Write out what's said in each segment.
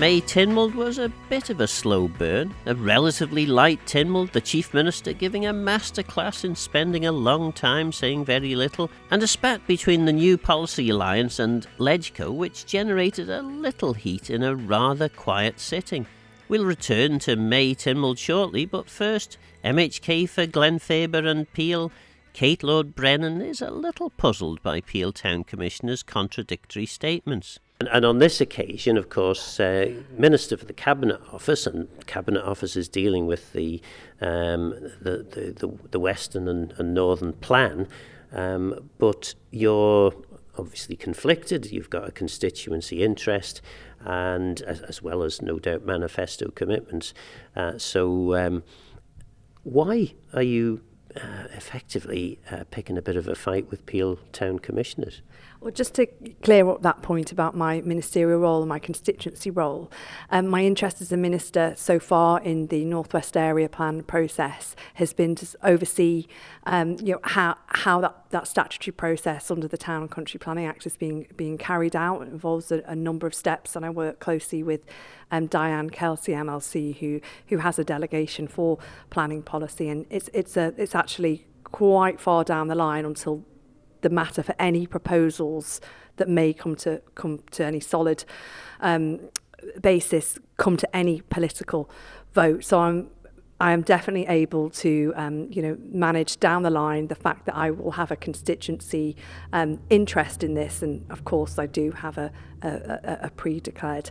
May Tynwald was a bit of a slow burn, a relatively light Tynwald, the Chief Minister giving a masterclass in spending a long time saying very little, and a spat between the New Policy Alliance and Legco which generated a little heat in a rather quiet sitting. We'll return to May Tynwald shortly, but first, MHK for Glen Faber and Peel. Kate Lord-Brennan is a little puzzled by Peel Town Commissioner's contradictory statements. And on this occasion, of course, Minister for the Cabinet Office, and Cabinet Office is dealing with the Western and Northern Plan, but you're obviously conflicted. You've got a constituency interest, and as well as no doubt manifesto commitments. So why are you effectively picking a bit of a fight with Peel Town Commissioners? Well, just to clear up that point about my ministerial role and my constituency role, my interest as a minister so far in the North West Area Plan process has been to oversee how that statutory process under the Town and Country Planning Act is being carried out. It involves a number of steps, and I work closely with Diane Kelsey, MLC, who has a delegation for planning policy, and it's actually quite far down the line until the matter for any proposals that may come to any solid basis come to any political vote. So I am definitely able to manage down the line the fact that I will have a constituency interest in this, and of course I do have a pre-declared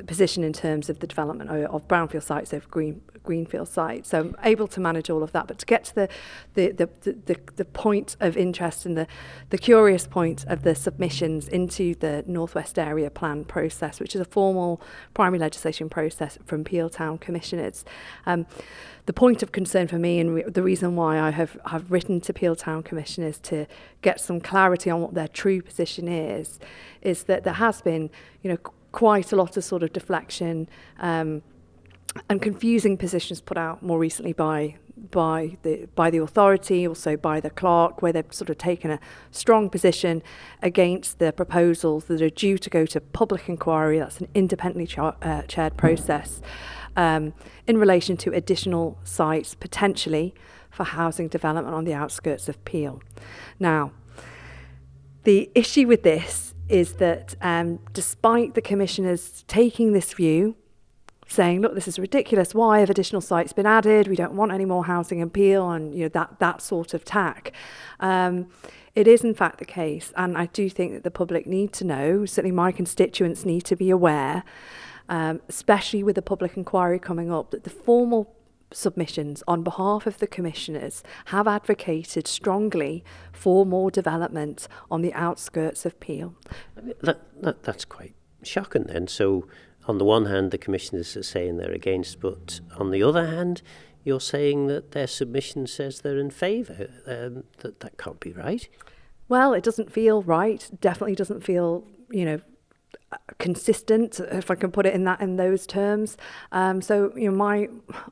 position in terms of the development of brownfield sites over greenfield sites. So I'm able to manage all of that. But to get to the point of interest and the curious point of the submissions into the North West Area Plan process, which is a formal primary legislation process from Peel Town Commissioners, the point of concern for me, and the reason why I have written to Peel Town Commissioners to get some clarity on what their true position is that there has been, quite a lot of sort of deflection and confusing positions put out more recently by the authority, also by the clerk, where they've sort of taken a strong position against the proposals that are due to go to public inquiry. That's an independently chaired process in relation to additional sites potentially for housing development on the outskirts of Peel. Now, the issue with this is that despite the commissioners taking this view, saying, look, this is ridiculous, why have additional sites been added, we don't want any more housing in Peel, and that sort of tack, it is in fact the case, and I do think that the public need to know, certainly my constituents need to be aware, especially with the public inquiry coming up, that the formal submissions on behalf of the commissioners have advocated strongly for more development on the outskirts of Peel. That's quite shocking then. So on the one hand the commissioners are saying they're against, but on the other hand you're saying that their submission says they're in favour. That can't be right. Well, it doesn't feel right. Definitely doesn't feel consistent, if I can put it in those terms. So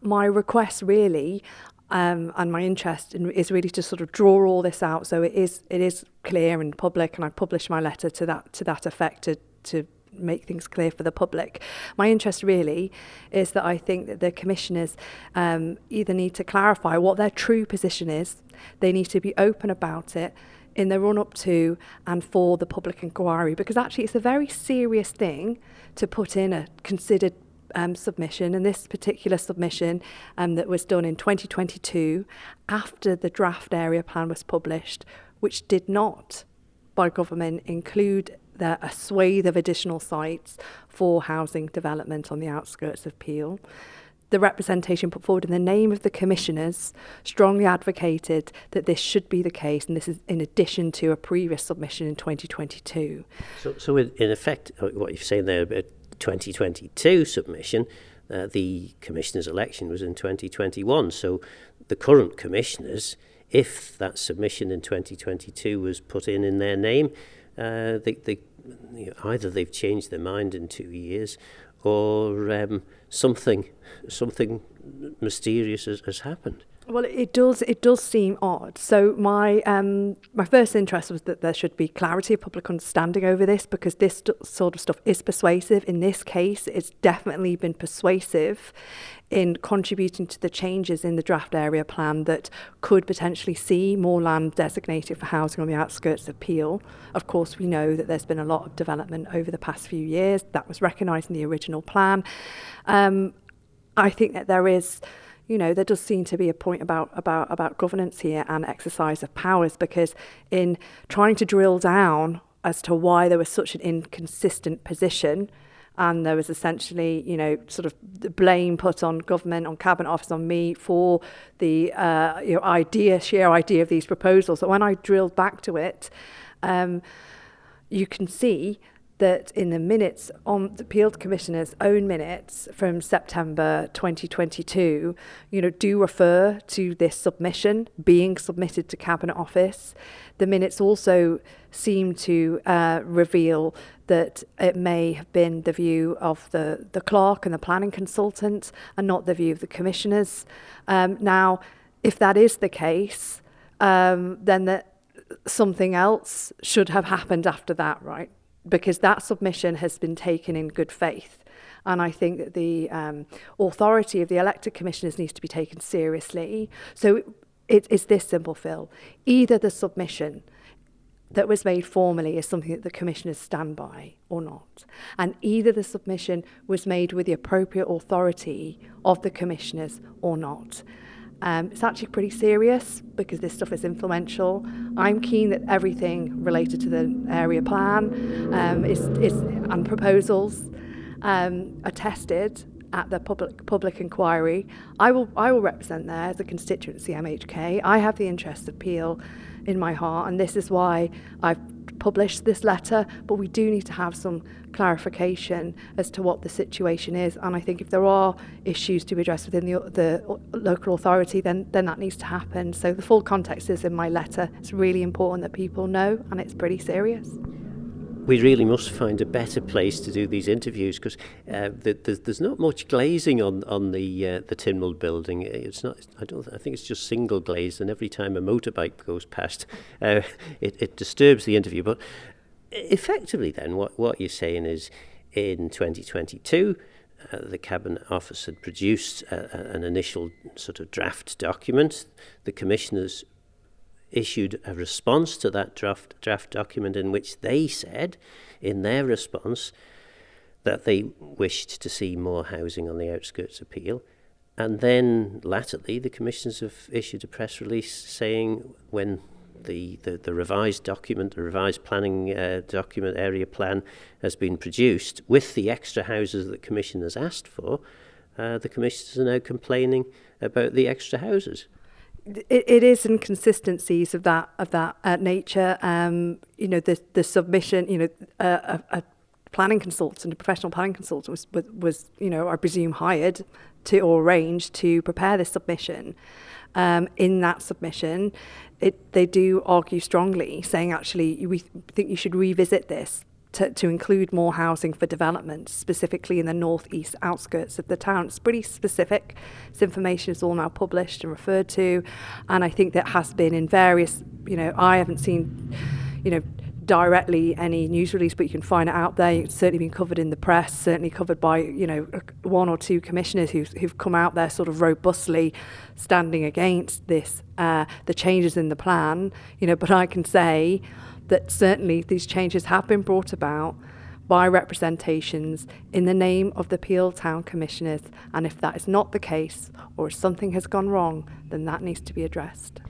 my request really and my interest is really to sort of draw all this out so it is clear and public, and I published my letter to that effect to make things clear for the public. My interest really is that I think that the commissioners either need to clarify what their true position is, they need to be open about it in the run-up to and for the public inquiry, because actually it's a very serious thing to put in a considered submission, and this particular submission that was done in 2022 after the draft area plan was published, which did not, by government, include a swathe of additional sites for housing development on the outskirts of Peel. The representation put forward in the name of the commissioners strongly advocated that this should be the case, and this is in addition to a previous submission in 2022. So in effect, what you're saying there about 2022 submission, the commissioners' election was in 2021. So the current commissioners, if that submission in 2022 was put in their name, either they've changed their mind in 2 years, or something mysterious has happened. Well, it does seem odd. So my first interest was that there should be clarity of public understanding over this, because this sort of stuff is persuasive. In this case, it's definitely been persuasive in contributing to the changes in the draft area plan that could potentially see more land designated for housing on the outskirts of Peel. Of course, we know that there's been a lot of development over the past few years. That was recognised in the original plan. I think that there does seem to be a point about governance here and exercise of powers, because in trying to drill down as to why there was such an inconsistent position, and there was essentially, sort of the blame put on government, on Cabinet Office, on me for the sheer idea of these proposals. So when I drilled back to it, you can see that in the minutes, on the Peel Commissioner's own minutes from September 2022, do refer to this submission being submitted to Cabinet Office. The minutes also seem to reveal that it may have been the view of the clerk and the planning consultant and not the view of the commissioners. Now, if that is the case, then something else should have happened after that, right? Because that submission has been taken in good faith. And I think that the authority of the elected commissioners needs to be taken seriously. So it's this simple, Phil. Either the submission that was made formally is something that the commissioners stand by or not. And either the submission was made with the appropriate authority of the commissioners or not. It's actually pretty serious because this stuff is influential. I'm keen that everything related to the area plan and proposals are tested at the public inquiry. I will represent there as a constituency MHK. I have the interests of Peel in my heart, and this is why I've published this letter, but we do need to have some clarification as to what the situation is. And I think if there are issues to be addressed within the local authority, then that needs to happen. So the full context is in my letter. It's really important that people know, and it's pretty serious. We really must find a better place to do these interviews, because there's not much glazing on the Tynwald building. It's not. I think it's just single glazed, and every time a motorbike goes past, it disturbs the interview. But effectively, then, what you're saying is, in 2022, the Cabinet Office had produced an initial sort of draft document. The commissioners issued a response to that draft document in which they said, in their response, that they wished to see more housing on the outskirts of Peel. And then, latterly, the commissioners have issued a press release saying, when the revised document, the revised planning document, area plan, has been produced, with the extra houses that the commissioners asked for, the commissioners are now complaining about the extra houses. It is inconsistencies of that nature. The submission. A planning consultant, a professional planning consultant, was I presume hired to or arranged to prepare this submission. In that submission, they do argue strongly, saying actually we think you should revisit this to include more housing for development, specifically in the northeast outskirts of the town. It's pretty specific. This information is all now published and referred to, and I think that has been in various, I haven't seen, directly any news release, but you can find it out there. It's certainly been covered in the press, certainly covered by, one or two commissioners who've come out there sort of robustly standing against this, the changes in the plan, but I can say that certainly these changes have been brought about by representations in the name of the Peel Town Commissioners, and if that is not the case, or if something has gone wrong, then that needs to be addressed.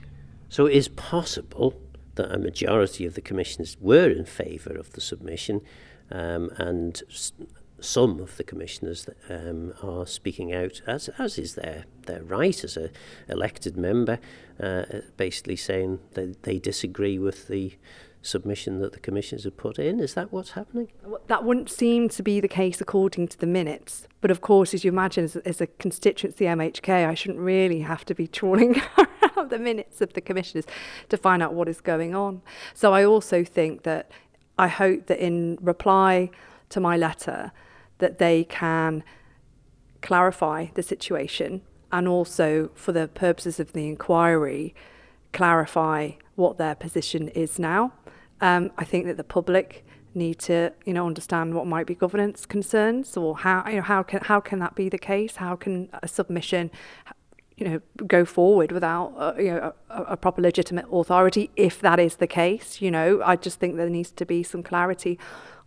So it is possible that a majority of the commissioners were in favour of the submission, and some of the commissioners are speaking out, as is their right as a elected member, basically saying that they disagree with the submission that the commissioners have put in. Is that what's happening? That wouldn't seem to be the case according to the minutes. But of course, as you imagine, as a constituency MHK, I shouldn't really have to be trawling around the minutes of the commissioners to find out what is going on. So I also think that I hope that in reply to my letter that they can clarify the situation and also for the purposes of the inquiry, clarify what their position is now. I think that the public need to, understand what might be governance concerns, or how can that be the case? How can a submission, go forward without a proper legitimate authority if that is the case? I just think there needs to be some clarity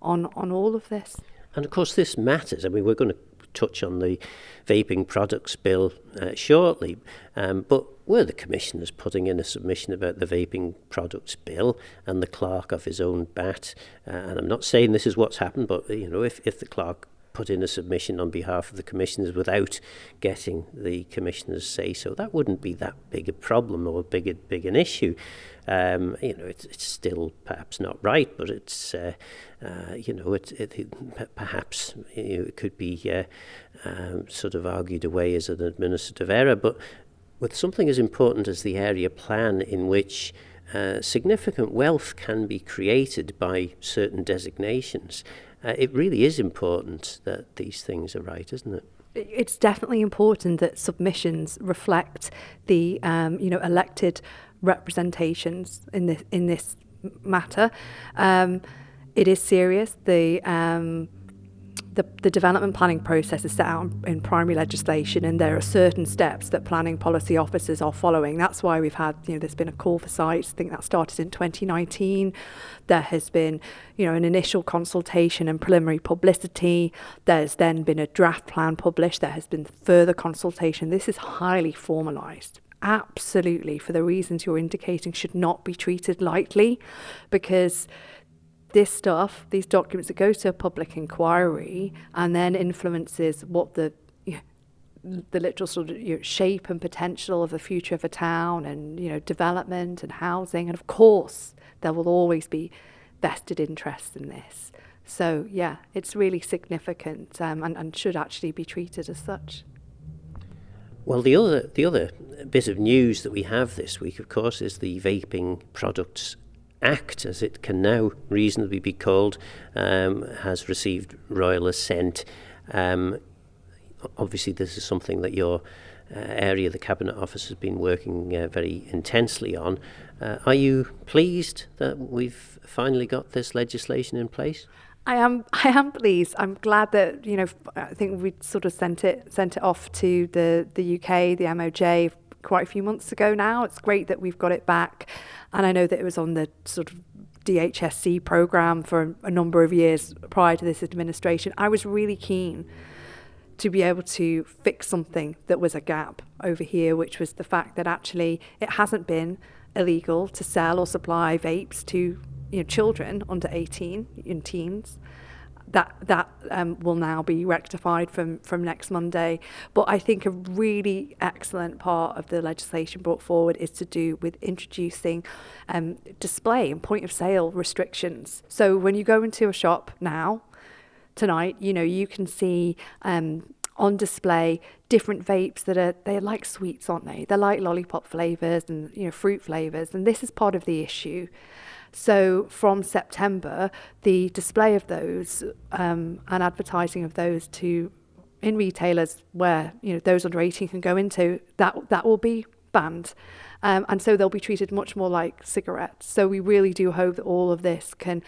on all of this. And of course this matters. I mean, we're going to touch on the vaping products bill shortly, but were the commissioners putting in a submission about the vaping products bill and the clerk of his own bat, and I'm not saying this is what's happened, but if the clerk put in a submission on behalf of the commissioners without getting the commissioners' say so, that wouldn't be that big a problem or big an issue. It's still perhaps not right, but it's perhaps it could be sort of argued away as an administrative error. But with something as important as the area plan, in which significant wealth can be created by certain designations, it really is important that these things are right, isn't it? It's definitely important that submissions reflect the elected representations in this matter. It is serious. The development planning process is set out in primary legislation, and there are certain steps that planning policy officers are following. That's why we've had, there's been a call for sites. I think that started in 2019. There has been, an initial consultation and preliminary publicity. There's then been a draft plan published. There has been further consultation. This is highly formalised. Absolutely, for the reasons you're indicating, should not be treated lightly, because this stuff, these documents, it goes to a public inquiry and then influences what the literal sort of shape and potential of the future of a town, and development and housing, and of course there will always be vested interests in this. So yeah, it's really significant, and should actually be treated as such. Well, the other bit of news that we have this week, of course, is the Vaping Products Act, as it can now reasonably be called, has received royal assent. Obviously, this is something that your area, the Cabinet Office, has been working very intensely on. Are you pleased that we've finally got this legislation in place? I am pleased. I'm glad that, I think we sort of sent it off to the UK, the MOJ, quite a few months ago now. It's great that we've got it back. And I know that it was on the sort of DHSC programme for a number of years prior to this administration. I was really keen to be able to fix something that was a gap over here, which was the fact that actually it hasn't been illegal to sell or supply vapes to children under 18 in teens. That will now be rectified from next Monday. But I think a really excellent part of the legislation brought forward is to do with introducing display and point of sale restrictions. So when you go into a shop now, tonight, you can see on display different vapes they're like sweets, aren't they? They're like lollipop flavours and fruit flavours, and this is part of the issue. So from September, the display of those and advertising of those in retailers where those under 18 can go into, that will be banned, and so they'll be treated much more like cigarettes. So we really do hope that all of this can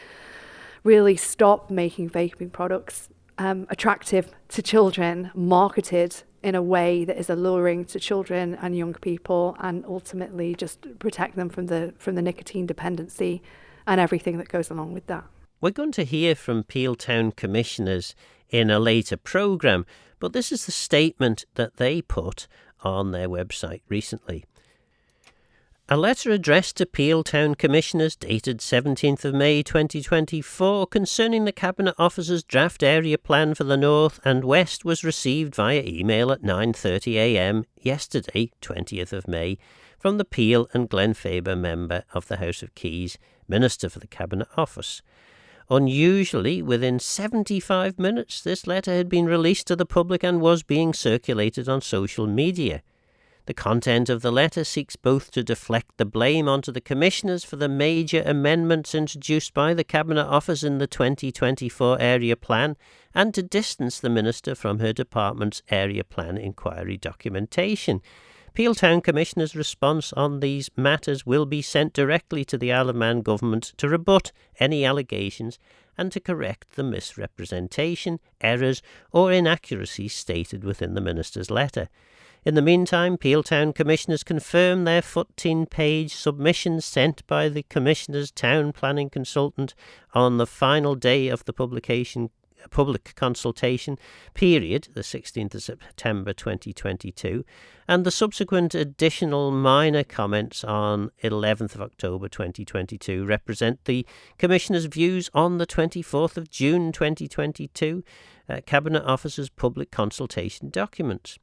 really stop making vaping products attractive to children, marketed in a way that is alluring to children and young people, and ultimately just protect them from the nicotine dependency and everything that goes along with that. We're going to hear from Peel Town Commissioners in a later programme, but this is the statement that they put on their website recently. A letter addressed to Peel Town Commissioners dated 17th of May 2024 concerning the Cabinet Office's draft area plan for the North and West was received via email at 9:30am yesterday, 20th of May, from the Peel and Glenfaber member of the House of Keys, Minister for the Cabinet Office. Unusually, within 75 minutes, this letter had been released to the public and was being circulated on social media. The content of the letter seeks both to deflect the blame onto the Commissioners for the major amendments introduced by the Cabinet Office in the 2024 Area Plan and to distance the Minister from her department's Area Plan inquiry documentation. Peel Town Commissioners' response on these matters will be sent directly to the Isle of Man government to rebut any allegations and to correct the misrepresentation, errors or inaccuracies stated within the Minister's letter. In the meantime, Peel Town Commissioners confirm their 14-page submission sent by the Commissioner's Town Planning Consultant on the final day of the public consultation period, the 16th of September 2022, and the subsequent additional minor comments on 11th of October 2022 represent the Commissioner's views on the 24th of June 2022 Cabinet Office's public consultation documents.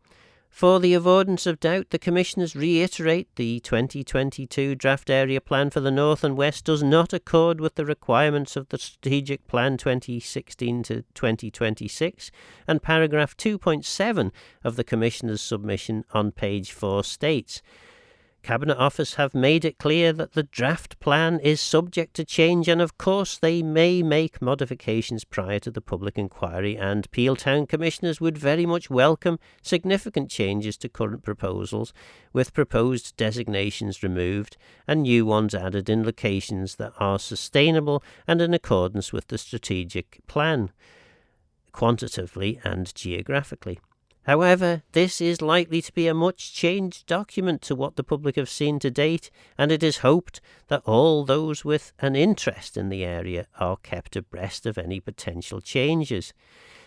For the avoidance of doubt, the Commissioners reiterate the 2022 Draft Area Plan for the North and West does not accord with the requirements of the Strategic Plan 2016 to 2026, and paragraph 2.7 of the Commissioners' submission on page 4 states, Cabinet Office have made it clear that the draft plan is subject to change and of course they may make modifications prior to the public inquiry, and Peel Town Commissioners would very much welcome significant changes to current proposals, with proposed designations removed and new ones added in locations that are sustainable and in accordance with the strategic plan, quantitatively and geographically. However, this is likely to be a much changed document to what the public have seen to date, and it is hoped that all those with an interest in the area are kept abreast of any potential changes.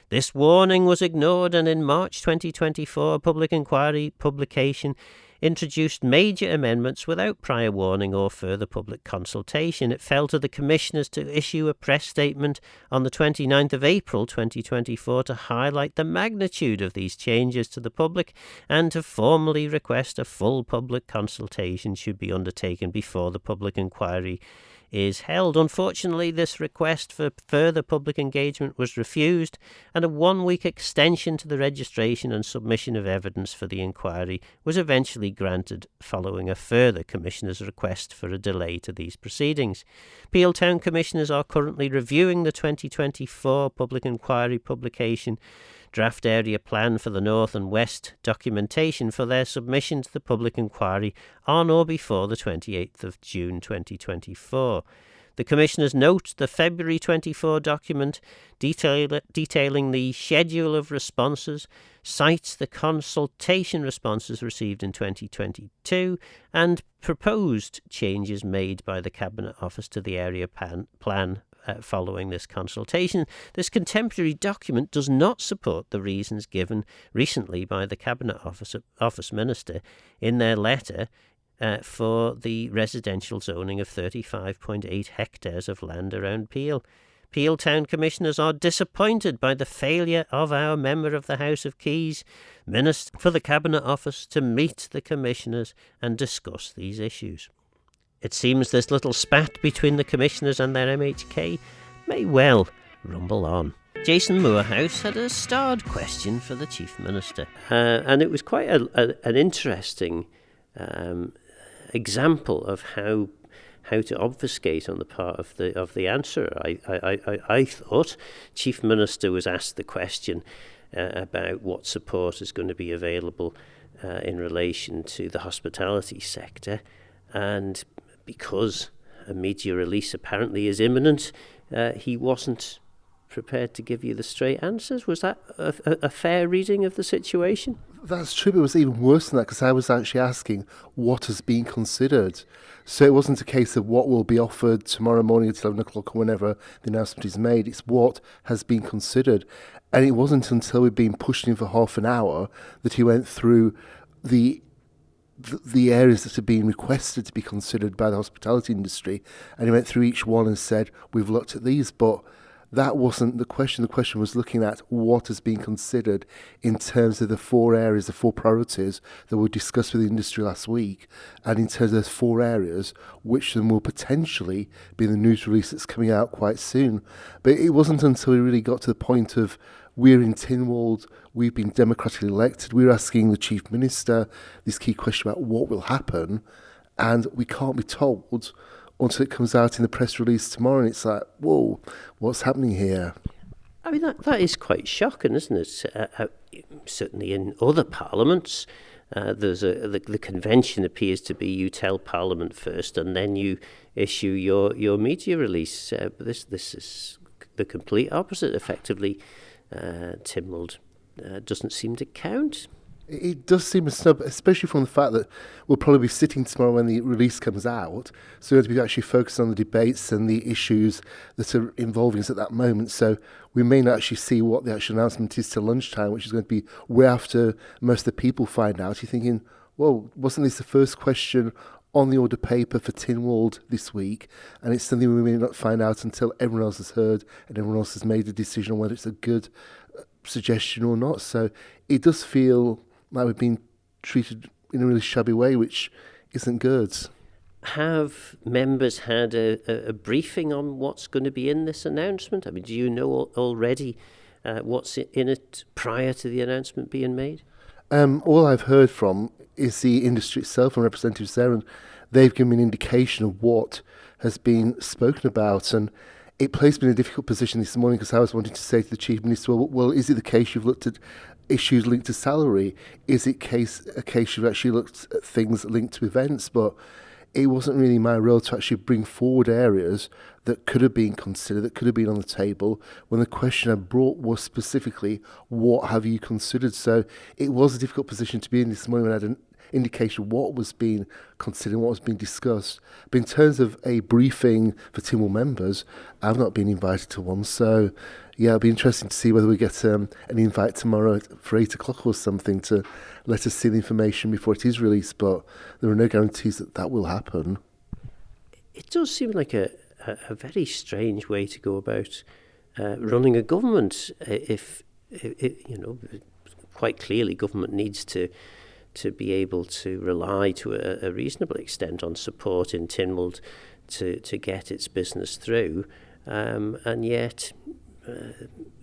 This warning was ignored, and in March 2024, a public inquiry publication introduced major amendments without prior warning or further public consultation. It fell to the Commissioners to issue a press statement on the 29th of April 2024 to highlight the magnitude of these changes to the public and to formally request a full public consultation should be undertaken before the public inquiry is held. Unfortunately, this request for further public engagement was refused, and a 1-week extension to the registration and submission of evidence for the inquiry was eventually granted following a further Commissioner's request for a delay to these proceedings. Peel Town Commissioners are currently reviewing the 2024 public inquiry publication Draft Area Plan for the North and West documentation for their submission to the public inquiry on or before the 28th of June 2024. The Commissioners note the February 24 document detailing the schedule of responses, cites the consultation responses received in 2022 and proposed changes made by the Cabinet Office to the Area Plan following this consultation. This contemporary document does not support the reasons given recently by the Cabinet Office Minister in their letter for the residential zoning of 35.8 hectares of land around Peel. Peel Town Commissioners are disappointed by the failure of our Member of the House of Keys, Minister for the Cabinet Office, to meet the Commissioners and discuss these issues. It seems this little spat between the Commissioners and their MHK may well rumble on. Jason Moorhouse had a starred question for the Chief Minister, and it was quite an interesting example of how to obfuscate on the part of the answer. I thought Chief Minister was asked the question about what support is going to be available in relation to the hospitality sector, and because a media release apparently is imminent, he wasn't prepared to give you the straight answers. Was that a fair reading of the situation? That's true, but it was even worse than that, because I was actually asking what has been considered. So it wasn't a case of what will be offered tomorrow morning at 11 o'clock or whenever the announcement is made. It's what has been considered. And it wasn't until we'd been pushing him for half an hour that he went through the areas that are being requested to be considered by the hospitality industry, and he went through each one and said, we've looked at these, but that wasn't the question. The question was looking at what has been considered in terms of the 4 areas, the 4 priorities that were discussed with the industry last week, and in terms of those 4 areas, which of them will potentially be the news release that's coming out quite soon. But it wasn't until we really got to the point of we're in Tynwald, we've been democratically elected, we're asking the Chief Minister this key question about what will happen, and we can't be told until it comes out in the press release tomorrow, and it's like, whoa, what's happening here? I mean, that is quite shocking, isn't it? Certainly in other parliaments, the convention appears to be you tell Parliament first and then you issue your media release. But this is the complete opposite. Effectively, Tynwald doesn't seem to count. It does seem a snub, especially from the fact that we'll probably be sitting tomorrow when the release comes out. So we have to be actually focused on the debates and the issues that are involving us at that moment. So we may not actually see what the actual announcement is till lunchtime, which is going to be way after most of the people find out. You're thinking, well, wasn't this the first question on the order paper for Tynwald this week? And it's something we may not find out until everyone else has heard and everyone else has made a decision on whether it's a good suggestion or not. So it does feel like we've been treated in a really shabby way, which isn't good. Have members had a briefing on what's going to be in this announcement? I mean, do you know already what's in it prior to the announcement being made? All I've heard from is the industry itself and representatives there, and they've given me an indication of what has been spoken about. And it placed me in a difficult position this morning because I was wanting to say to the Chief Minister, well, is it the case you've looked at issues linked to salary? Is it a case you've actually looked at things linked to events? But it wasn't really my role to actually bring forward areas that could have been considered, that could have been on the table, when the question I brought was specifically, what have you considered? So it was a difficult position to be in this morning when I had an indication of what was being considered, what was being discussed. But in terms of a briefing for Tynwald members, I've not been invited to one. So yeah, it'll be interesting to see whether we get an invite tomorrow for 8 o'clock or something to let us see the information before it is released. But there are no guarantees that that will happen. It does seem like a very strange way to go about running a government. If quite clearly government needs to be able to rely to a reasonable extent on support in Tynwald to get its business through, and yet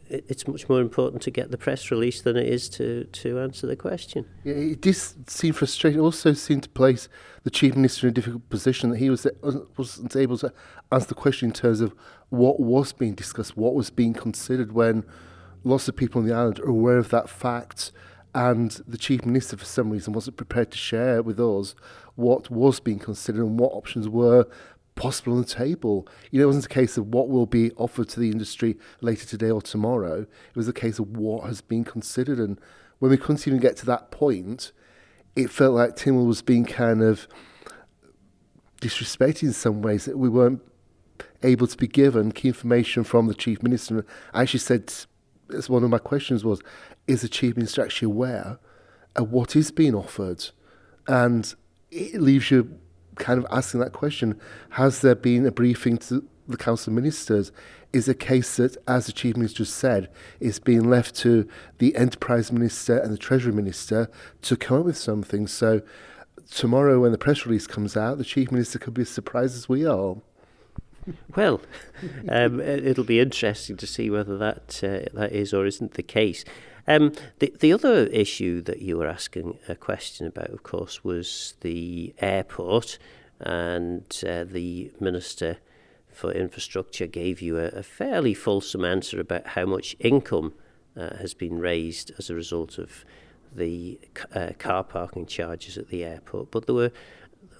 it's much more important to get the press release than it is to answer the question. Yeah, it did seem frustrating. It also seemed to place the Chief Minister in a difficult position that he wasn't able to answer the question in terms of what was being discussed, what was being considered, when lots of people on the island are aware of that fact. And the Chief Minister, for some reason, wasn't prepared to share with us what was being considered and what options were possible on the table. You know, it wasn't a case of what will be offered to the industry later today or tomorrow. It was a case of what has been considered. And when we couldn't even get to that point, it felt like Tynwald was being kind of disrespected in some ways, that we weren't able to be given key information from the Chief Minister. And I actually said, as one of my questions was, is the Chief Minister actually aware of what is being offered? And it leaves you kind of asking that question. Has there been a briefing to the Council of Ministers? Is a case that, as the Chief Minister said, is being left to the Enterprise Minister and the Treasury Minister to come up with something? So tomorrow when the press release comes out, the Chief Minister could be as surprised as we are. Well, it'll be interesting to see whether that is or isn't the case. The other issue that you were asking a question about, of course, was the airport, and the Minister for Infrastructure gave you a fairly fulsome answer about how much income has been raised as a result of the car parking charges at the airport. But there were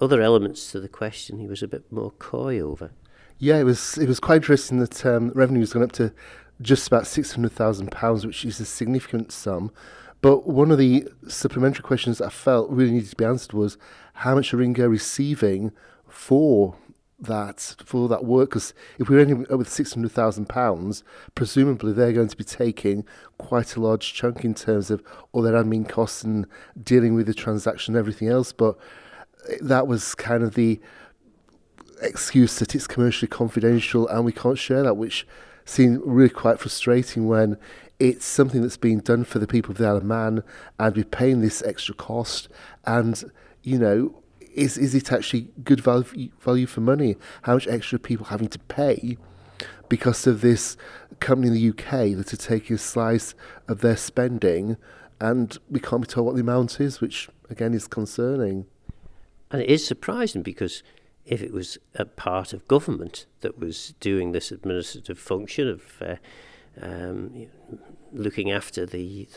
other elements to the question he was a bit more coy over. Yeah, it was quite interesting that revenue has gone up to just about £600,000, which is a significant sum. But one of the supplementary questions that I felt really needed to be answered was how much are Ringo receiving for that work? Because if we're ending up with £600,000, presumably they're going to be taking quite a large chunk in terms of all their admin costs and dealing with the transaction and everything else. But that was kind of the excuse that it's commercially confidential and we can't share that, which seemed really quite frustrating when it's something that's being done for the people of the Isle of Man and we're paying this extra cost. And, you know, is it actually good value for money? How much extra are people having to pay because of this company in the UK that are taking a slice of their spending, and we can't be told what the amount is, which again is concerning. And it is surprising, because if it was a part of government that was doing this administrative function of looking after the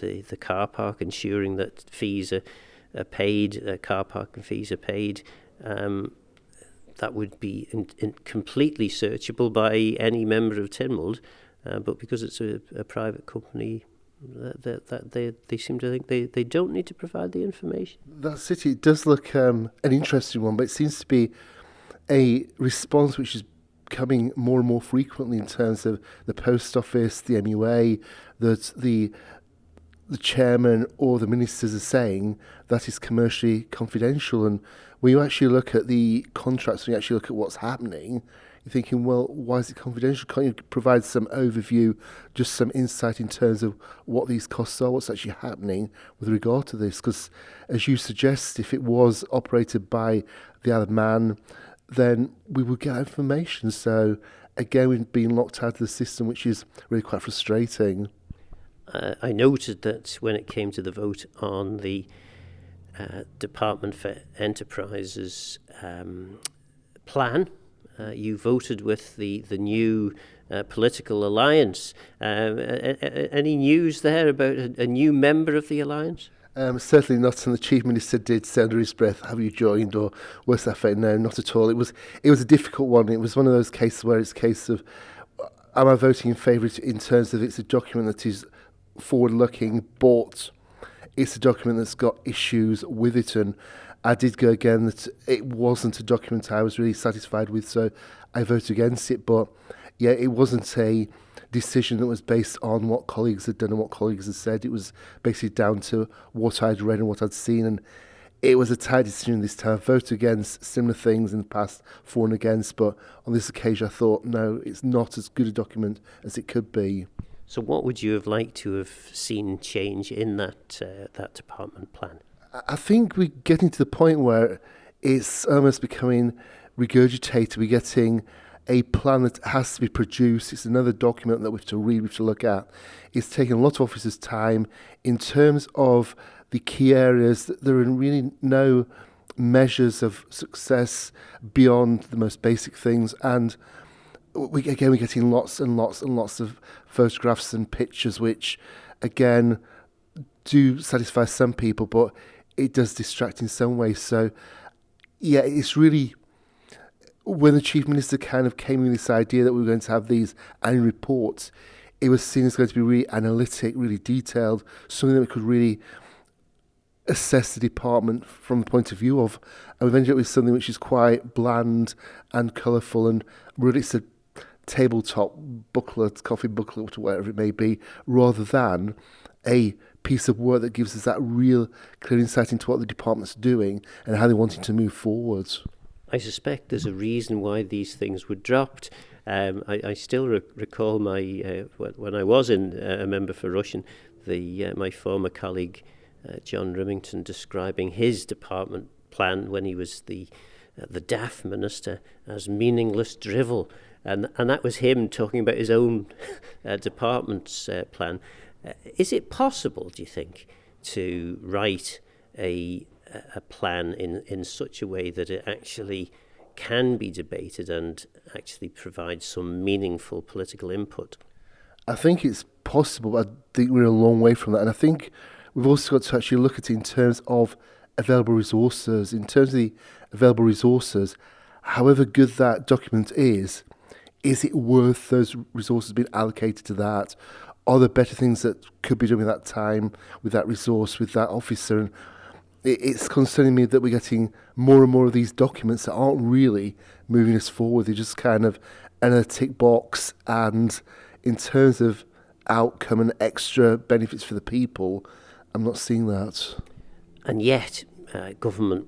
car park, ensuring that fees are paid, car parking fees are paid, that would be completely searchable by any member of Tynwald, but because it's a private company, that they seem to think they don't need to provide the information. That city does look an interesting one, but it seems to be a response which is coming more and more frequently in terms of the post office, the MUA, that the chairman or the ministers are saying that is commercially confidential. And when you actually look at the contracts, when you actually look at what's happening, you're thinking, well, why is it confidential? Can't you provide some overview, just some insight in terms of what these costs are, what's actually happening with regard to this? Because as you suggest, if it was operated by the other man, then we would get information. So again, we're being locked out of the system, which is really quite frustrating. I noted that when it came to the vote on the Department for Enterprises plan, you voted with the new political alliance. Any news there about a new member of the alliance? Certainly not, and the Chief Minister did say under his breath, have you joined, or worse that effect? No, not at all. It was a difficult one. It was one of those cases where it's a case of, am I voting in favour in terms of it's a document that is forward-looking, but it's a document that's got issues with it, and I did go again that it wasn't a document I was really satisfied with, so I voted against it. But yeah, it wasn't a decision that was based on what colleagues had done and what colleagues had said. It was basically down to what I'd read and what I'd seen, and it was a tight decision this time. I voted against similar things in the past, for and against, but on this occasion I thought, no, it's not as good a document as it could be. So what would you have liked to have seen change in that department plan? I think we're getting to the point where it's almost becoming regurgitated. We're getting a plan that has to be produced. It's another document that we have to read, we have to look at. It's taking a lot of officers' time. In terms of the key areas, there are really no measures of success beyond the most basic things. And we're getting lots and lots and lots of photographs and pictures, which, again, do satisfy some people, but it does distract in some ways. So, yeah, it's really, when the Chief Minister kind of came with this idea that we were going to have these annual reports, it was seen as going to be really analytic, really detailed, something that we could really assess the department from the point of view of, and we've ended up with something which is quite bland and colourful, and really it's a tabletop booklet, coffee booklet, or whatever it may be, rather than a piece of work that gives us that real clear insight into what the department's doing and how they wanted to move forward. I suspect there's a reason why these things were dropped. I still recall my when I was a member for Russian, my former colleague John Rimington describing his department plan when he was the DAF minister as meaningless drivel, and that was him talking about his own department's plan. Is it possible, do you think, to write a plan in such a way that it actually can be debated and actually provide some meaningful political input? I think it's possible, but I think we're a long way from that. And I think we've also got to actually look at it in terms of available resources. In terms of the available resources, however good that document is it worth those resources being allocated to that? Are there better things that could be done with that time, with that resource, with that officer? And it's concerning me that we're getting more and more of these documents that aren't really moving us forward. They're just kind of a tick box, and in terms of outcome and extra benefits for the people, I'm not seeing that. And yet, government,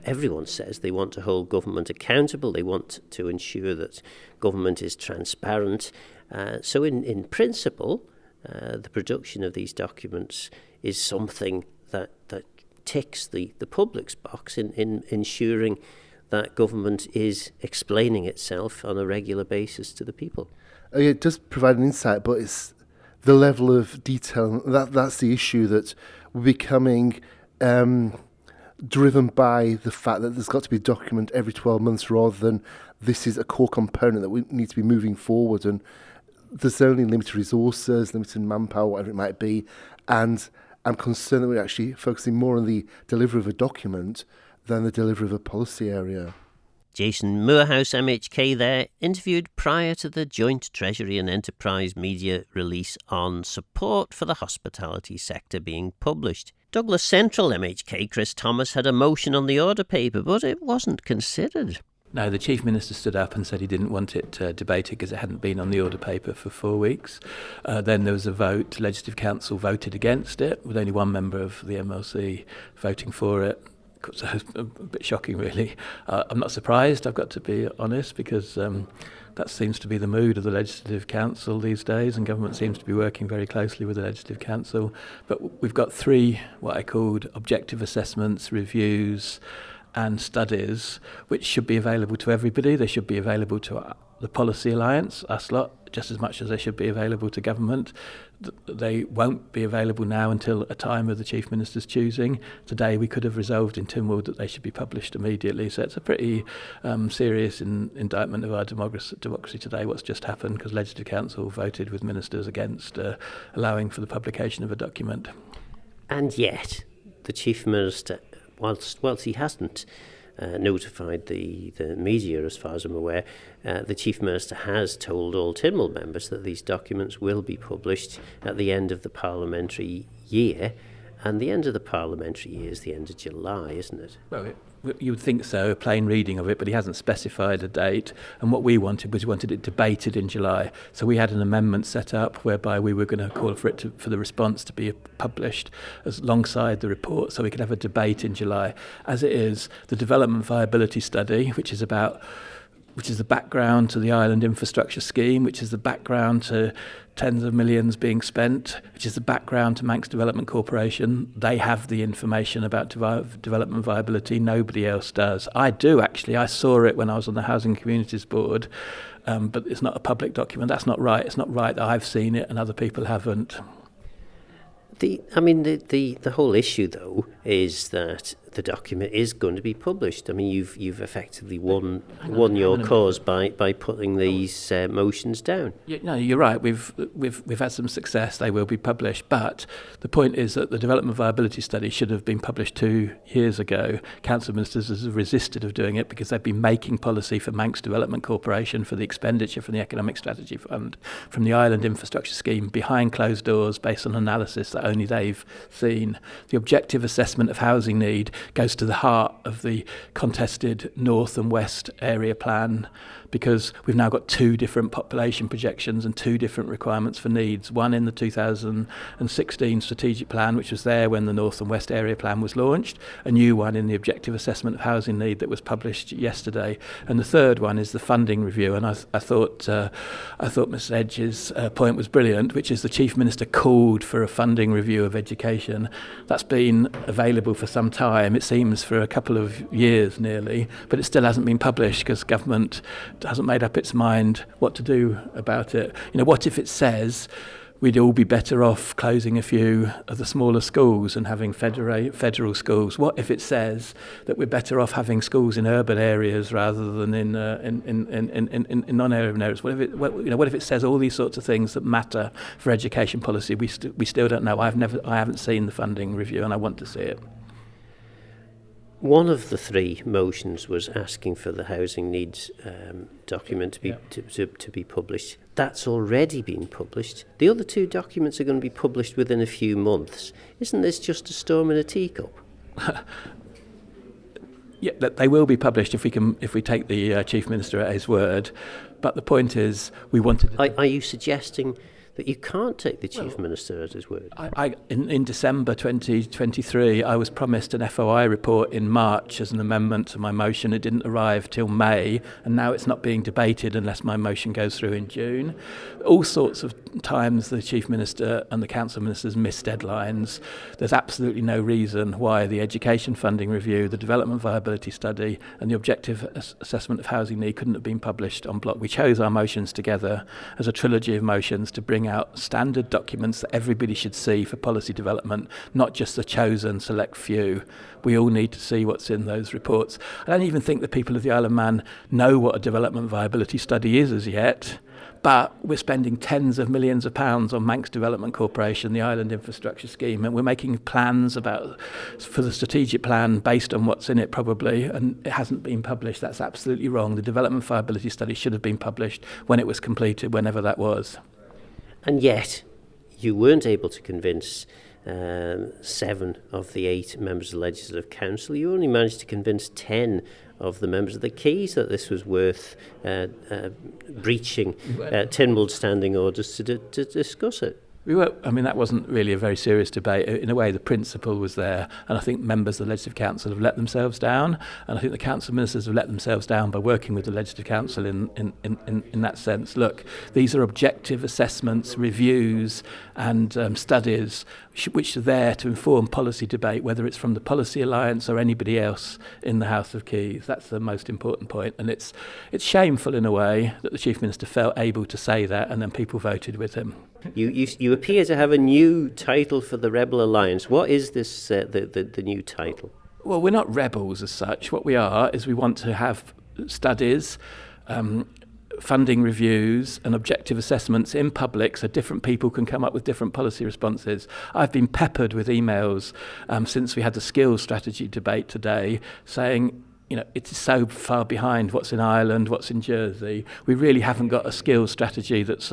everyone says they want to hold government accountable. They want to ensure that government is transparent. So in principle, the production of these documents is something that ticks the public's box in ensuring that government is explaining itself on a regular basis to the people. It does provide an insight, but it's the level of detail. That's the issue, that we're becoming driven by the fact that there's got to be a document every 12 months rather than this is a core component that we need to be moving forward. And there's only limited resources, limited manpower, whatever it might be. And I'm concerned that we're actually focusing more on the delivery of a document than the delivery of a policy area. Jason Moorhouse, MHK there, interviewed prior to the joint Treasury and Enterprise Media release on support for the hospitality sector being published. Douglas Central MHK Chris Thomas had a motion on the order paper, but it wasn't considered. No, the Chief Minister stood up and said he didn't want it debated because it hadn't been on the order paper for 4 weeks. Then there was a vote. Legislative Council voted against it, with only one member of the MLC voting for it. So it's a bit shocking, really. I'm not surprised, I've got to be honest, because that seems to be the mood of the Legislative Council these days, and government seems to be working very closely with the Legislative Council. But we've got 3 what I called objective assessments, reviews and studies, which should be available to everybody. They should be available to the Policy Alliance, us lot, just as much as they should be available to government. They won't be available now until a time of the Chief Minister's choosing. Today we could have resolved in Tynwald that they should be published immediately. So it's a pretty serious indictment of our democracy today, what's just happened, because Legislative Council voted with ministers against allowing for the publication of a document. And yet, the Chief Minister, whilst he hasn't notified the media, as far as I'm aware, the Chief Minister has told all Tynwald members that these documents will be published at the end of the parliamentary year, and the end of the parliamentary year is the end of July, isn't it? Well, you would think so, a plain reading of it, but he hasn't specified a date. And what we wanted was it debated in July. So we had an amendment set up whereby we were going to call for the response to be published alongside the report, so we could have a debate in July. As it is, the development viability study, which is the background to the Island Infrastructure Scheme, which is the background to tens of millions being spent, which is the background to Manx Development Corporation. They have the information about development viability. Nobody else does. I do, actually. I saw it when I was on the Housing Communities Board, but it's not a public document. That's not right. It's not right that I've seen it and other people haven't. The whole issue, though, is that the document is going to be published. I mean, you've effectively won your cause by putting these motions down. Yeah, no, you're right. We've had some success. They will be published. But the point is that the development viability study should have been published 2 years ago. Council ministers have resisted of doing it because they've been making policy for Manx Development Corporation, for the expenditure from the Economic Strategy Fund, from the Island Infrastructure Scheme, behind closed doors, based on analysis that only they've seen. The objective assessment of housing need goes to the heart of the contested North and West area plan, because we've now got 2 different population projections and 2 different requirements for needs. One in the 2016 strategic plan, which was there when the North and West area plan was launched, a new one in the objective assessment of housing need that was published yesterday, and the third one is the funding review. And I thought Ms Edge's point was brilliant, which is the Chief Minister called for a funding review of education. That's been available for some time, it seems for a couple of years nearly, but it still hasn't been published because government hasn't made up its mind what to do about it. You know, what if it says we'd all be better off closing a few of the smaller schools and having federal schools? What if it says that we're better off having schools in urban areas rather than in non-urban areas? What if it says all these sorts of things that matter for education policy? We still don't know. I haven't seen the funding review, and I want to see it. One of the 3 motions was asking for the housing needs document to be published. That's already been published. The other 2 documents are going to be published within a few months. Isn't this just a storm in a teacup? Yeah, they will be published if we take the Chief Minister at his word. But the point is, we wanted. Are you suggesting that you can't take the Chief Minister at his word? In December 2023, I was promised an FOI report in March as an amendment to my motion. It didn't arrive till May, and now it's not being debated unless my motion goes through in June. All sorts of times the Chief Minister and the Council Ministers miss deadlines. There's absolutely no reason why the Education Funding Review, the Development Viability Study and the Objective Assessment of Housing Need couldn't have been published en bloc. We chose our motions together as a trilogy of motions to bring out standard documents that everybody should see for policy development, not just the chosen select few. We all need to see what's in those reports. I don't even think the people of the Isle of Man know what a development viability study is as yet. But we're spending tens of millions of pounds on Manx Development Corporation, the Island Infrastructure Scheme, and we're making plans for the strategic plan based on what's in it probably, and it hasn't been published. That's absolutely wrong. The Development Viability Study should have been published when it was completed, whenever that was. And yet, you weren't able to convince 7 of the 8 members of the Legislative Council. You only managed to convince 10 of the members of the Keys that this was worth breaching Tynwald's standing orders to discuss it. That wasn't really a very serious debate. In a way, the principle was there, and I think members of the Legislative Council have let themselves down, and I think the Council Ministers have let themselves down by working with the Legislative Council in that sense. Look, these are objective assessments, reviews and studies which are there to inform policy debate, whether it's from the Policy Alliance or anybody else in the House of Keys. That's the most important point, and it's shameful in a way that the Chief Minister felt able to say that and then people voted with him. You appear to have a new title for the Rebel Alliance. What is this, the new title? Well, we're not rebels as such. What we are is we want to have studies, funding reviews and objective assessments in public so different people can come up with different policy responses. I've been peppered with emails since we had the skills strategy debate today saying, it's so far behind what's in Ireland, what's in Jersey. We really haven't got a skills strategy that's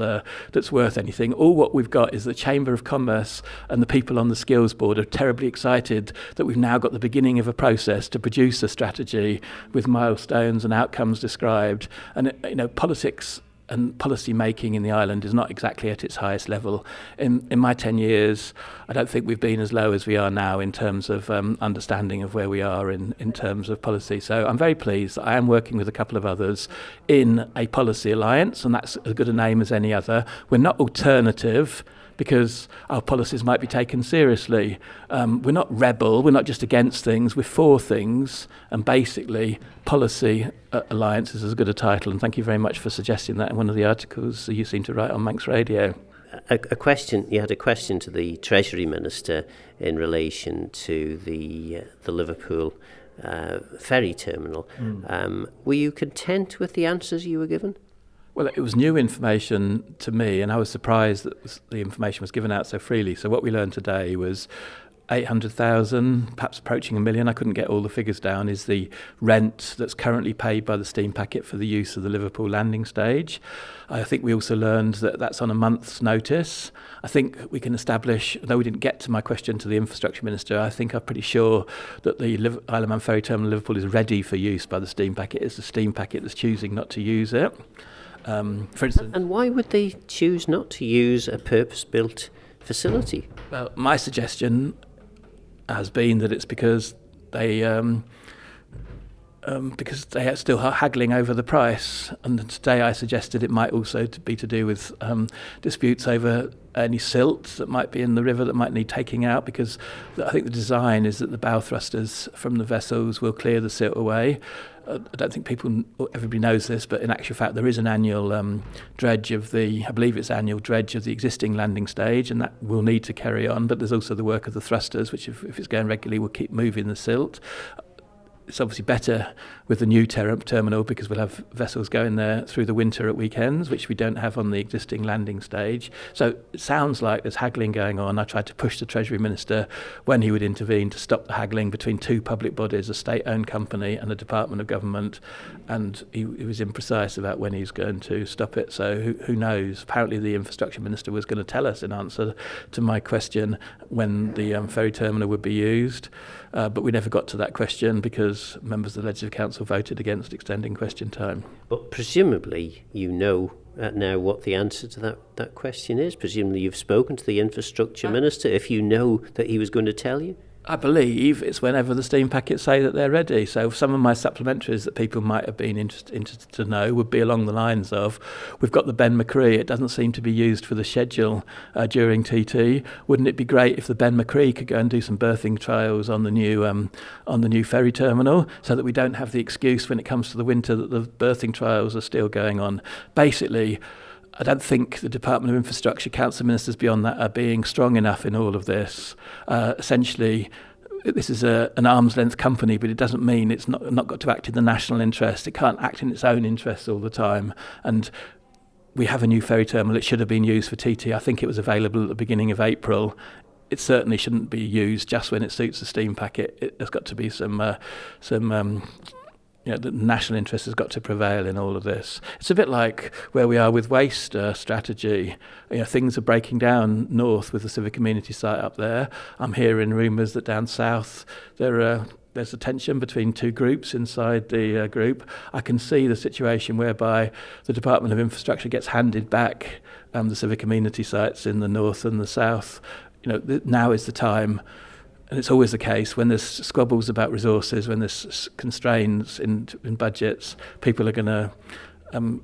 worth anything. All what we've got is the Chamber of Commerce and the people on the skills board are terribly excited that we've now got the beginning of a process to produce a strategy with milestones and outcomes described. And politics and policy making in the island is not exactly at its highest level. In my 10 years, I don't think we've been as low as we are now in terms of understanding of where we are in terms of policy. So I'm very pleased that I am working with a couple of others in a policy alliance, and that's as good a name as any other. We're not alternative, because our policies might be taken seriously. We're not rebel, we're not just against things, we're for things, and basically policy alliance is as good a title, and thank you very much for suggesting that in one of the articles you seem to write on Manx Radio. You had a question to the Treasury Minister in relation to the Liverpool ferry terminal. Were you content with the answers you were given? Well, it was new information to me, and I was surprised that the information was given out so freely. So what we learned today was 800,000, perhaps approaching 1 million, I couldn't get all the figures down, is the rent that's currently paid by the steam packet for the use of the Liverpool landing stage. I think we also learned that that's on a month's notice. I think we can establish, though we didn't get to my question to the Infrastructure Minister, I think I'm pretty sure that the Isle of Man Ferry Terminal Liverpool is ready for use by the steam packet. It's the steam packet that's choosing not to use it. For instance, and why would they choose not to use a purpose-built facility? Well, my suggestion has been that it's because they are still haggling over the price. And today I suggested it might also be to do with disputes over any silt that might be in the river that might need taking out, because I think the design is that the bow thrusters from the vessels will clear the silt away. I don't think everybody knows this, but in actual fact there is an annual dredge of the existing landing stage, and that will need to carry on, but there's also the work of the thrusters, which if it's going regularly will keep moving the silt. It's obviously better with the new terminal because we'll have vessels going there through the winter at weekends, which we don't have on the existing landing stage. So it sounds like there's haggling going on. I tried to push the Treasury Minister when he would intervene to stop the haggling between two public bodies, a state-owned company and a Department of Government, and he was imprecise about when he's going to stop it. So who knows? Apparently the Infrastructure Minister was going to tell us in answer to my question when the ferry terminal would be used. but we never got to that question because members of the Legislative Council voted against extending question time. But presumably you know now what the answer to that question is. Presumably you've spoken to the Infrastructure Minister if you know that he was going to tell you. I believe it's whenever the steam packets say that they're ready. So some of my supplementaries that people might have been interested to know would be along the lines of, we've got the Ben McCree, it doesn't seem to be used for the schedule during TT. Wouldn't it be great if the Ben McCree could go and do some berthing trials on the new ferry terminal, so that we don't have the excuse when it comes to the winter that the berthing trials are still going on? Basically, I don't think the Department of Infrastructure, council ministers beyond that, are being strong enough in all of this. Essentially, this is an arm's length company, but it doesn't mean it's not got to act in the national interest. It can't act in its own interests all the time. And we have a new ferry terminal. It should have been used for TT. I think it was available at the beginning of April. It certainly shouldn't be used just when it suits the steam packet. There's got to be the national interest has got to prevail in all of this. It's a bit like where we are with waste strategy. Things are breaking down north with the civic amenity site up there. I'm hearing rumours that down south there's a tension between two groups inside the group. I can see the situation whereby the Department of Infrastructure gets handed back the civic amenity sites in the north and the south. Now is the time. And it's always the case when there's squabbles about resources, when there's constraints in budgets, people are going to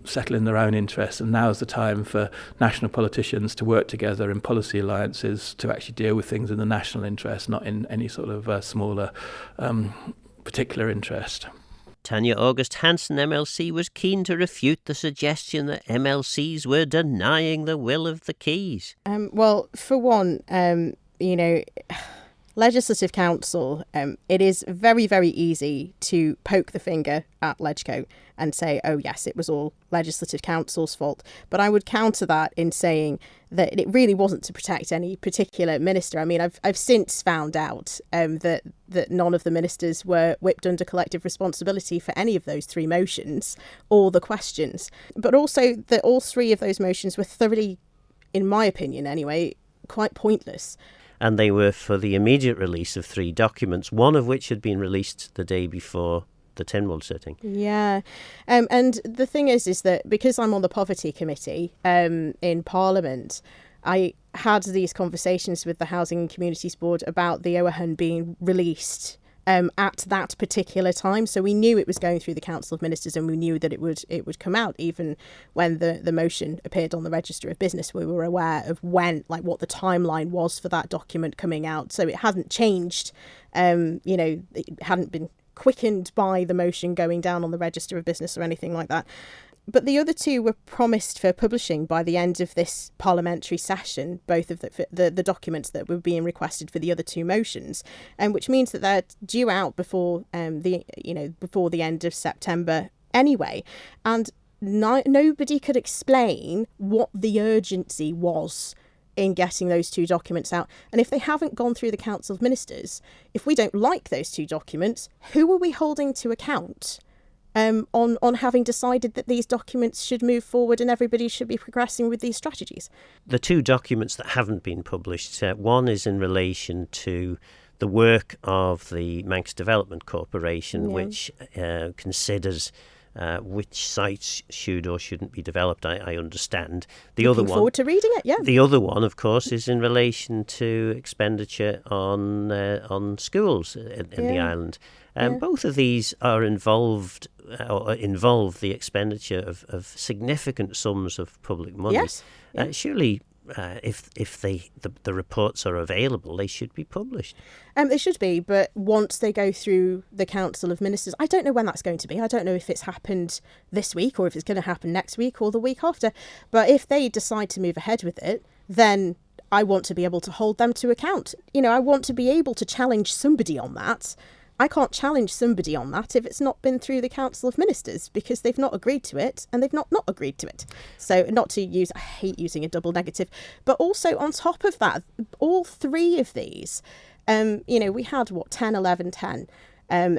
settle in their own interests. And now's the time for national politicians to work together in policy alliances to actually deal with things in the national interest, not in any sort of smaller particular interest. Tanya August Hanson MLC was keen to refute the suggestion that MLCs were denying the will of the Keys. Well, for one, Legislative Council, it is very, very easy to poke the finger at LegCo and say, oh yes, it was all Legislative Council's fault. But I would counter that in saying that it really wasn't to protect any particular minister. I mean, I've since found out that none of the ministers were whipped under collective responsibility for any of those three motions or the questions. But also that all three of those motions were thoroughly, in my opinion anyway, quite pointless. And they were for the immediate release of 3 documents, one of which had been released the day before the Tynwald sitting. Yeah. And the thing is that because I'm on the Poverty Committee in Parliament, I had these conversations with the Housing and Communities Board about the OAHN being released at that particular time. So we knew it was going through the Council of Ministers, and we knew that it would come out even when the motion appeared on the Register of Business. We were aware of what the timeline was for that document coming out. So it hadn't changed. It hadn't been quickened by the motion going down on the Register of Business or anything like that. But the other two were promised for publishing by the end of this parliamentary session, both of the documents that were being requested for the other two motions, which means that they're due out before the end of September anyway. And nobody could explain what the urgency was in getting those two documents out. And if they haven't gone through the Council of Ministers, if we don't like those two documents, who are we holding to account on having decided that these documents should move forward and everybody should be progressing with these strategies? The 2 documents that haven't been published, one is in relation to the work of the Manx Development Corporation, which considers which sites should or shouldn't be developed, I understand. Looking forward to reading it, yeah. The other one, of course, is in relation to expenditure on schools in the island. Both of these are involve the expenditure of significant sums of public money. Yes. Surely, if the reports are available, they should be published. They should be, but once they go through the Council of Ministers, I don't know when that's going to be. I don't know if it's happened this week or if it's going to happen next week or the week after. But if they decide to move ahead with it, then I want to be able to hold them to account. I want to be able to challenge somebody on that. I can't challenge somebody on that if it's not been through the Council of Ministers, because they've not agreed to it and they've not agreed to it. So I hate using a double negative, but also on top of that, all 3 of these, we had 10, 11, 10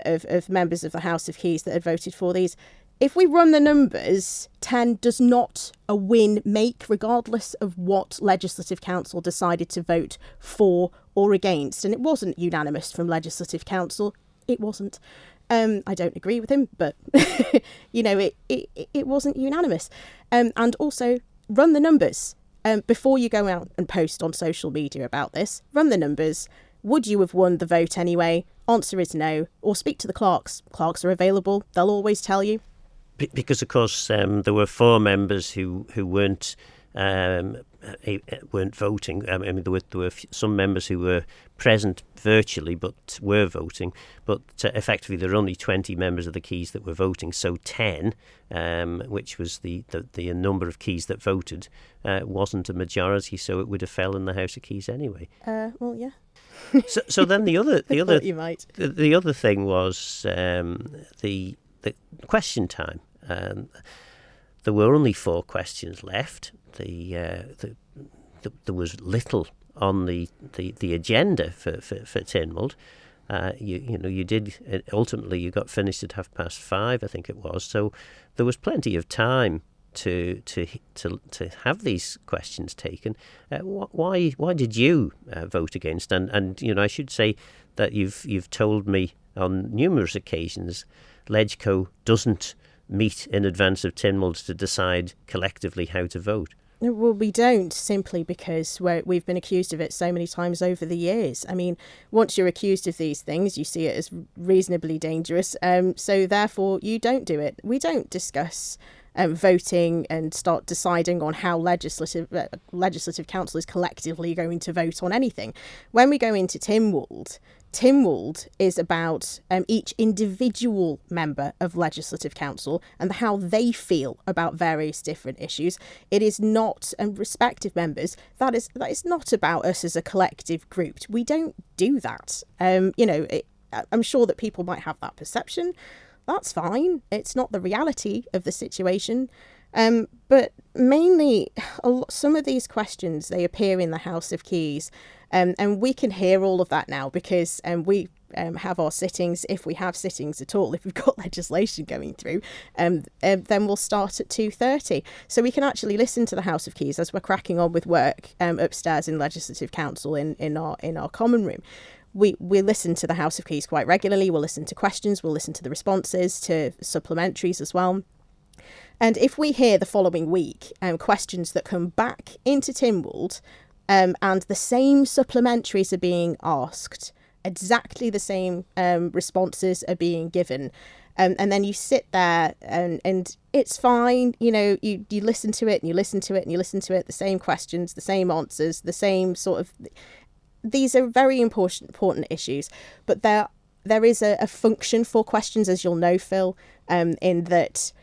of members of the House of Keys that had voted for these. if we run the numbers, 10 does not a win make, regardless of what Legislative Council decided to vote for or against. And it wasn't unanimous from Legislative Council. It wasn't. I don't agree with him, but, it wasn't unanimous. And also, run the numbers. Before you go out and post on social media about this, run the numbers. Would you have won the vote anyway? Answer is no. Or speak to the clerks. Clerks are available. They'll always tell you. Because, of course, there were 4 members who weren't voting. There were some members who were present virtually but were voting. But effectively, there were only 20 members of the Keys that were voting. So 10, which was the number of Keys that voted, wasn't a majority. So it would have fell in the House of Keys anyway. Well, yeah. So then the other you might. The other thing was the question time. There were only 4 questions left. There was little on the agenda for Tynwald. You did ultimately. You got finished at 5:30, I think it was. So there was plenty of time to have these questions taken. Why did you vote against? And I should say that you've told me on numerous occasions, Legco doesn't meet in advance of Tynwald to decide collectively how to vote. Well, we don't, simply because we've been accused of it so many times over the years. I mean, once you're accused of these things, you see it as reasonably dangerous. So therefore, you don't do it. We don't discuss voting and start deciding on how Legislative Council is collectively going to vote on anything. When we go into Tynwald is about each individual member of Legislative Council and how they feel about various different issues. It is not, and respective members, that is not about us as a collective group. We don't do that. I'm sure that people might have that perception. That's fine. It's not the reality of the situation. But mainly, some of these questions, they appear in the House of Keys. And we can hear all of that now because we have our sittings, if we have sittings at all, if we've got legislation going through, then we'll start at 2:30. So we can actually listen to the House of Keys as we're cracking on with work upstairs in Legislative Council in our common room. We listen to the House of Keys quite regularly. We'll listen to questions, we'll listen to the responses, to supplementaries as well. And if we hear the following week questions that come back into Tynwald, and the same supplementaries are being asked, exactly the same responses are being given, and then you sit there and it's fine, you listen to it and you listen to it and you listen to it, the same questions, the same answers, the same sort of... These are very important issues, but there is a function for questions, as you'll know, Phil, in that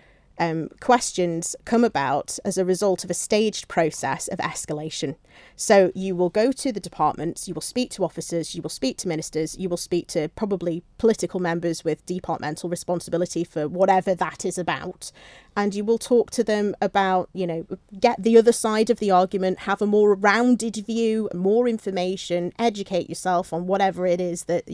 questions come about as a result of a staged process of escalation. So you will go to the departments, you will speak to officers, you will speak to ministers, you will speak to probably political members with departmental responsibility for whatever that is about. And you will talk to them about, get the other side of the argument, have a more rounded view, more information, educate yourself on whatever it is that,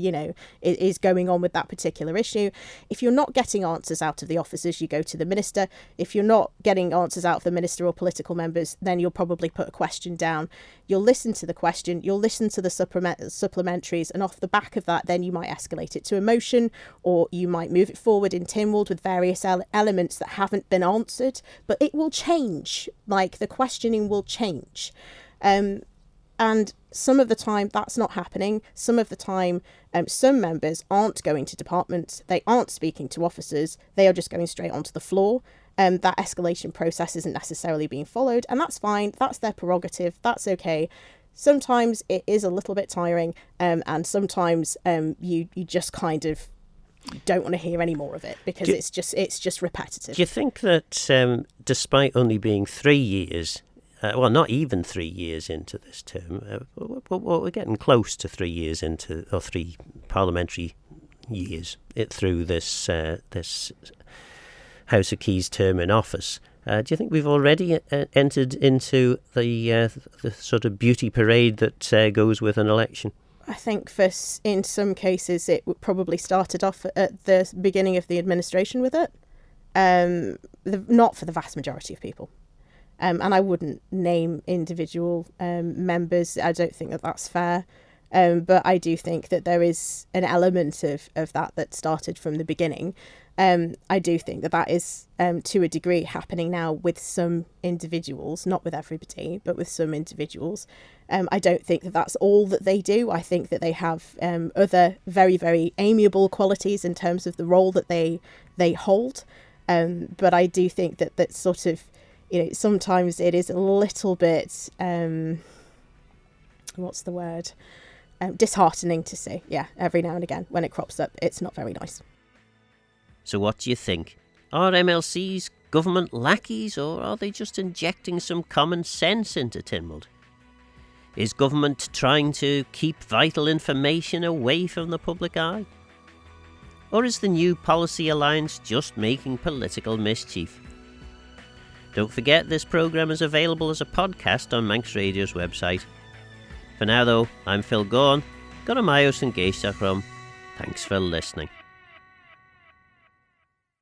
is going on with that particular issue. If you're not getting answers out of the officers, you go to the minister. If you're not getting answers out of the minister or political members, then you'll probably put a question down. You'll listen to the question, you'll listen to the supplementaries, and off the back of that, then you might escalate it to a motion, or you might move it forward in Tynwald with various elements that haven't been answered, but it will change. Like, the questioning will change. And some of the time that's not happening. Some of the time, some members aren't going to departments, they aren't speaking to officers, they are just going straight onto the floor. That escalation process isn't necessarily being followed, and that's fine. That's their prerogative. That's okay. Sometimes it is a little bit tiring, and sometimes you just kind of don't want to hear any more of it because it's just repetitive. Do you think that despite only being 3 years, not even 3 years into this term, we're getting close to 3 years into, or 3 parliamentary years through this House of Keys term in office. Do you think we've already entered into the sort of beauty parade that goes with an election? I think in some cases it probably started off at the beginning of the administration with it. not for the vast majority of people. And I wouldn't name individual members. I don't think that that's fair. But I do think that there is an element of that started from the beginning. I do think that is, to a degree, happening now with some individuals, not with everybody, but with some individuals. I don't think that that's all that they do. I think that they have other very, very amiable qualities in terms of the role that they hold. But I do think that sort of, sometimes it is a little bit, what's the word? Disheartening to see, every now and again when it crops up. It's not very nice. So what do you think? Are MLCs government lackeys, or are they just injecting some common sense into Tynwald? Is government trying to keep vital information away from the public eye? Or is the new policy alliance just making political mischief? Don't forget, this programme is available as a podcast on Manx Radio's website. For now though, I'm Phil Gorn, got a Myos and Geisha from. Thanks for listening.